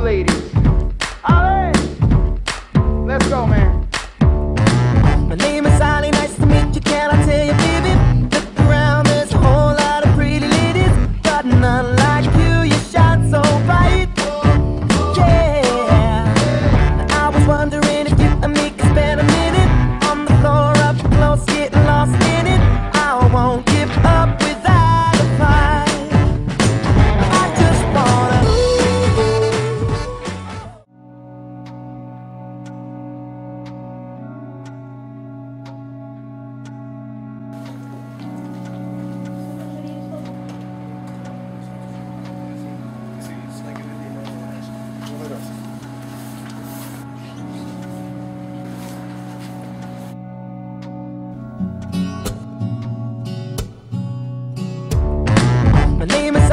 ladies. Alright, let's go, man. My name is Ali, nice to meet you, can I tell you, baby? Look around, there's a whole lot of pretty ladies, but none like you, you shine so bright. Yeah, I was wondering if you and me could spend a minute on the floor up close, getting lost in it. I won't give up without a fight. I just wanna My name is